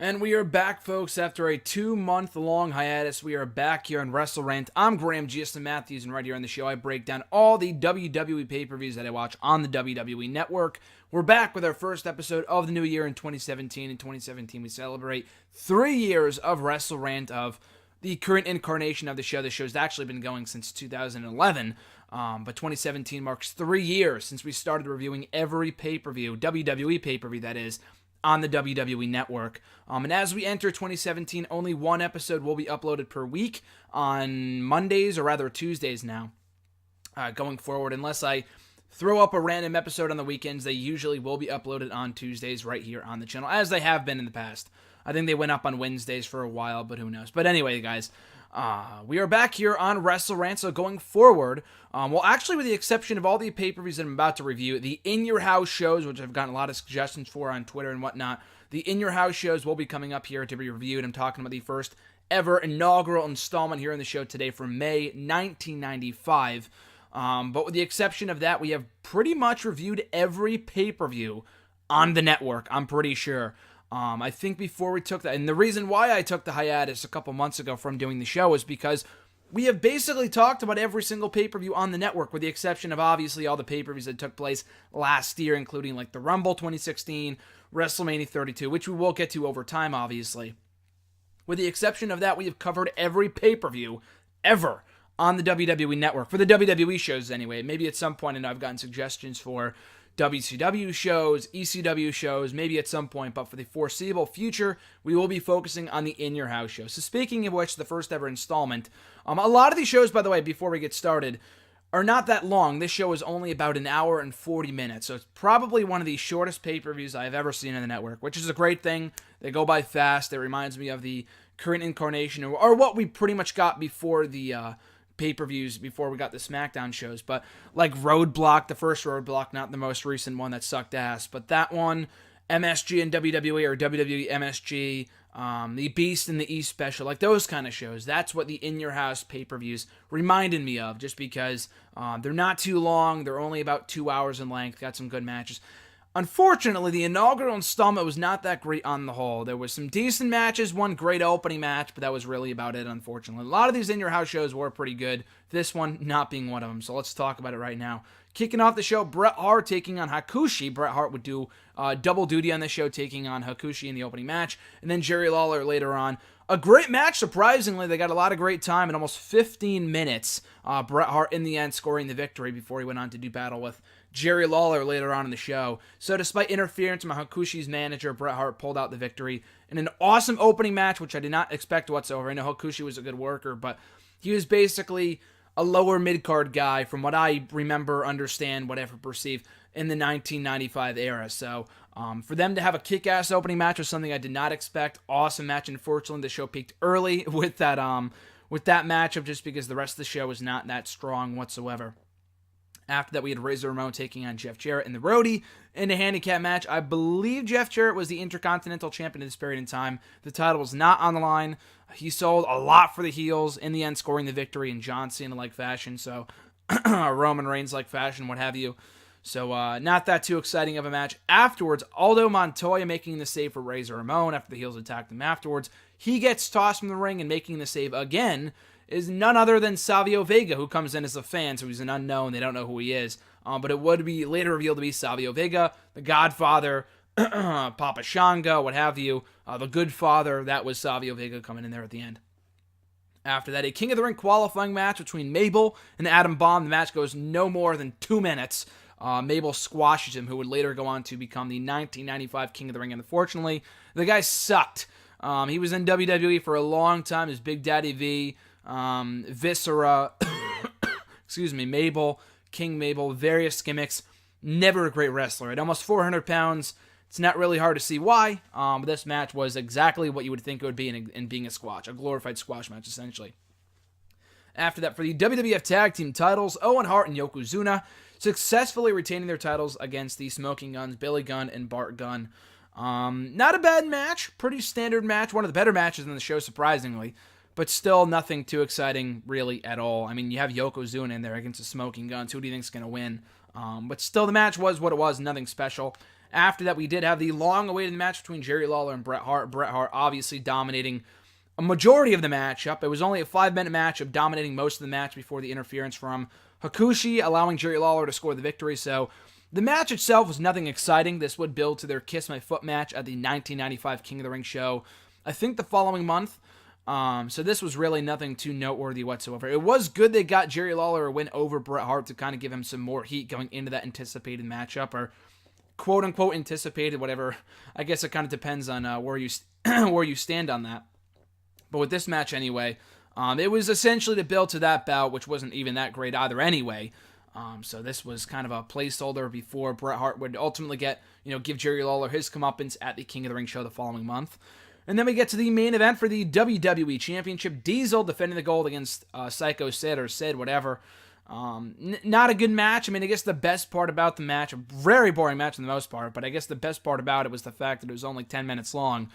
And we are back, folks, after a 2-month-long hiatus. We are back here on WrestleRant. I'm Graham Giuseppe Matthews, and right here on the show, I break down all the WWE pay-per-views that I watch on the WWE Network. We're back with our first episode of the new year in 2017. In 2017, we celebrate 3 years of WrestleRant, of the current incarnation of the show. The show's actually been going since 2011, but 2017 marks 3 years since we started reviewing every pay-per-view, WWE pay-per-view that is, on the WWE Network. And as we enter 2017, only one episode will be uploaded per week on Mondays, or rather Tuesdays now, going forward. Unless I throw up a random episode on the weekends, they usually will be uploaded on Tuesdays right here on the channel, as they have been in the past. I think they went up on Wednesdays for a while, but who knows. But anyway, guys, we are back here on WrestleRant, so going forward, well, actually, with the exception of all the pay-per-views that I'm about to review, the in-your-house shows, which I've gotten a lot of suggestions for on Twitter and whatnot, the in-your-house shows will be coming up here to be reviewed. I'm talking about the first ever inaugural installment here on the show today from May 1995. But with the exception of that, we have pretty much reviewed every pay-per-view on the network, I'm pretty sure. I think before we took that, and the reason why I took the hiatus a couple months ago from doing the show is because we have basically talked about every single pay-per-view on the network, with the exception of obviously all the pay-per-views that took place last year, including like the Rumble 2016, WrestleMania 32, which we will get to over time, obviously. With the exception of that, we have covered every pay-per-view ever on the WWE Network, for the WWE shows anyway. Maybe at some point, and I've gotten suggestions for WCW shows, ECW shows, maybe at some point, but for the foreseeable future, we will be focusing on the in-your-house show. So speaking of which, the first ever installment, a lot of these shows, by the way, before we get started, are not that long. This show is only about an hour and 40 minutes, so it's probably one of the shortest pay-per-views I've ever seen on the network, which is a great thing. They go by fast. It reminds me of the current incarnation, or what we pretty much got before the pay-per-views, before we got the SmackDown shows. But like Roadblock, the first Roadblock, not the most recent one that sucked ass, but that one, MSG and WWE, or WWE MSG, the Beast and the E Special, like those kind of shows. That's what the in-your-house pay-per-views reminded me of, just because they're not too long. They're only about 2 hours in length. Got some good matches. Unfortunately, the inaugural installment was not that great on the whole. There was some decent matches, one great opening match, but that was really about it, unfortunately. A lot of these in-your-house shows were pretty good, this one not being one of them, so let's talk about it right now. Kicking off the show, Bret Hart taking on Hakushi. Bret Hart would do double duty on the show, taking on Hakushi in the opening match, and then Jerry Lawler later on. A great match, surprisingly. They got a lot of great time in almost 15 minutes. Bret Hart, in the end, scoring the victory before he went on to do battle with Jerry Lawler later on in the show. So despite interference from Hakushi's manager, Bret Hart pulled out the victory in an awesome opening match, which I did not expect whatsoever. I know Hakushi was a good worker, but he was basically a lower mid-card guy from what I remember, understand, whatever, perceive in the 1995 era. So for them to have a kick-ass opening match was something I did not expect. Awesome match. Unfortunately, the show peaked early with that matchup, just because the rest of the show was not that strong whatsoever. After that, we had Razor Ramon taking on Jeff Jarrett in the Roadie in a handicap match. I believe Jeff Jarrett was the Intercontinental Champion at this period in time. The title was not on the line. He sold a lot for the heels, in the end scoring the victory in John Cena-like fashion, so Roman Reigns-like fashion, what have you. So not that too exciting of a match. Afterwards, Aldo Montoya making the save for Razor Ramon after the heels attacked him afterwards. He gets tossed from the ring, and making the save again is none other than Savio Vega, who comes in as a fan, so he's an unknown. They don't know who he is. But it would be later revealed to be Savio Vega, the Godfather, Papa Shango, what have you. The Good Father, that was Savio Vega coming in there at the end. After that, a King of the Ring qualifying match between Mabel and Adam Bomb. The match goes no more than 2 minutes. Mabel squashes him, who would later go on to become the 1995 King of the Ring. And unfortunately, the guy sucked. He was in WWE for a long time as Big Daddy V, Viscera, Mabel, King Mabel, various gimmicks. Never a great wrestler. At almost 400 pounds, it's not really hard to see why, but this match was exactly what you would think it would be in being a squash, a glorified squash match, essentially. After that, for the WWF Tag Team titles, Owen Hart and Yokozuna successfully retaining their titles against the Smoking Guns, Billy Gunn and Bart Gunn. Not a bad match, pretty standard match, one of the better matches in the show, surprisingly, but still nothing too exciting, really, at all. I mean, you have Yokozuna in there against the Smoking Guns. Who do you think's going to win? But still, the match was what it was, nothing special. After that, we did have the long-awaited match between Jerry Lawler and Bret Hart. Bret Hart obviously dominating a majority of the matchup. It was only a 5-minute match of dominating most of the match before the interference from Hakushi, allowing Jerry Lawler to score the victory. So the match itself was nothing exciting. This would build to their Kiss My Foot match at the 1995 King of the Ring show, I think the following month. So this was really nothing too noteworthy whatsoever. It was good they got Jerry Lawler a win over Bret Hart to kind of give him some more heat going into that anticipated matchup, or quote-unquote anticipated, whatever. I guess it kind of depends on where you stand on that. But with this match anyway, it was essentially to build to that bout, which wasn't even that great either anyway. So this was kind of a placeholder before Bret Hart would ultimately give Jerry Lawler his comeuppance at the King of the Ring show the following month. And then we get to the main event for the WWE Championship. Diesel defending the gold against Psycho Sid, or Sid, whatever. Not a good match. I mean, I guess the best part about the match, a very boring match for the most part, but I guess the best part about it was the fact that it was only 10 minutes long,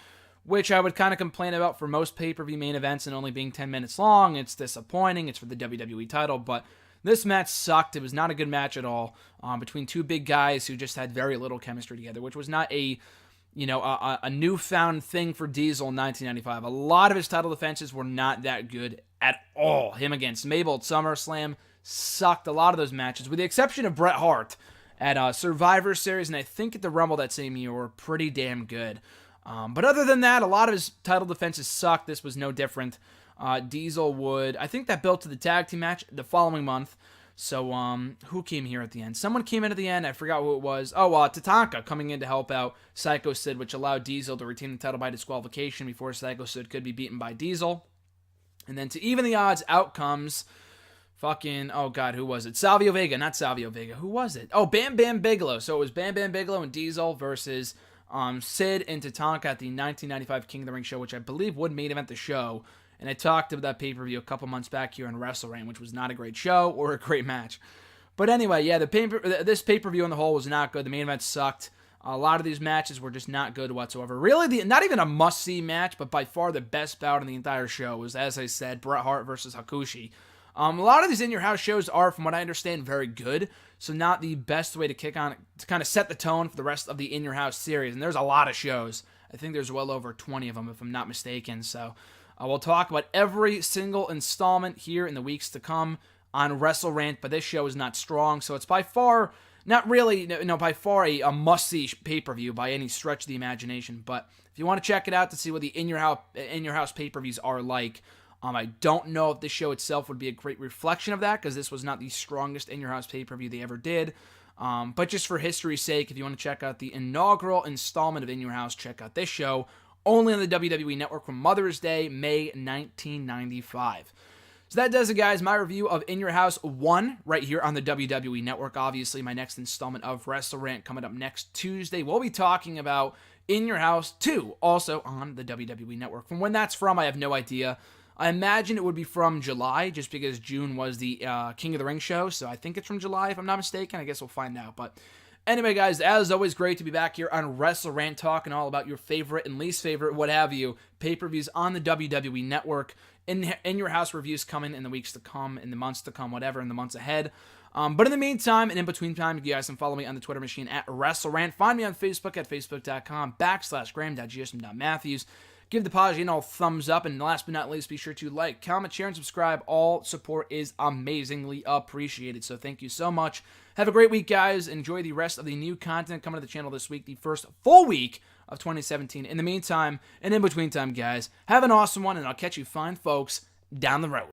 which I would kind of complain about for most pay-per-view main events and only being 10 minutes long. It's disappointing. It's for the WWE title, but this match sucked. It was not a good match at all between two big guys who just had very little chemistry together, which was not a newfound thing for Diesel in 1995. A lot of his title defenses were not that good at all. Him against Mabel at SummerSlam sucked a lot of those matches, with the exception of Bret Hart at Survivor Series, and I think at the Rumble that same year were pretty damn good. But other than that, a lot of his title defenses sucked. This was no different. Diesel would, I think that built to the tag team match the following month. So, who came here at the end? Someone came in at the end. I forgot who it was. Tatanka coming in to help out Psycho Sid, which allowed Diesel to retain the title by disqualification before Psycho Sid could be beaten by Diesel. And then to even the odds, out comes who was it? Savio Vega, not Savio Vega. Who was it? Oh, Bam Bam Bigelow. So it was Bam Bam Bigelow and Diesel versus Sid and Tatanka at the 1995 King of the Ring show, which I believe would main event the show. And I talked about that pay-per-view a couple months back here on WrestleRant, which was not a great show or a great match. But anyway, yeah, this pay-per-view on the whole was not good. The main event sucked. A lot of these matches were just not good whatsoever. Really, not even a must-see match, but by far the best bout in the entire show was, as I said, Bret Hart versus Hakushi. A lot of these in-your-house shows are, from what I understand, very good. So not the best way to kick on to kind of set the tone for the rest of the in-your-house series. And there's a lot of shows. I think there's well over 20 of them, if I'm not mistaken. So we'll talk about every single installment here in the weeks to come on WrestleRant. But this show is not strong, so it's by far a must-see pay-per-view by any stretch of the imagination. But if you want to check it out to see what the in-your-house pay-per-views are like, I don't know if this show itself would be a great reflection of that, because this was not the strongest in-your-house pay-per-view they ever did. But just for history's sake, if you want to check out the inaugural installment of In Your House, check out this show, only on the WWE Network from Mother's Day, May 1995. So that does it, guys. My review of In Your House 1 right here on the WWE Network. Obviously, my next installment of WrestleRant coming up next Tuesday. We'll be talking about In Your House 2, also on the WWE Network. From when that's from, I have no idea. I imagine it would be from July, just because June was the King of the Ring show, so I think it's from July, if I'm not mistaken. I guess we'll find out. But anyway, guys, as always, great to be back here on WrestleRant, talking all about your favorite and least favorite, what have you, pay-per-views on the WWE Network. In Your House reviews coming in the weeks to come, in the months to come, whatever, in the months ahead. But in the meantime, and in between time, you guys can follow me on the Twitter machine at WrestleRant. Find me on Facebook at facebook.com/Graham.GSM.Matthews. Give the page an all thumbs up, and last but not least, be sure to like, comment, share, and subscribe. All support is amazingly appreciated, so thank you so much. Have a great week, guys. Enjoy the rest of the new content coming to the channel this week, the first full week of 2017. In the meantime, and in between time, guys, have an awesome one, and I'll catch you fine folks down the road.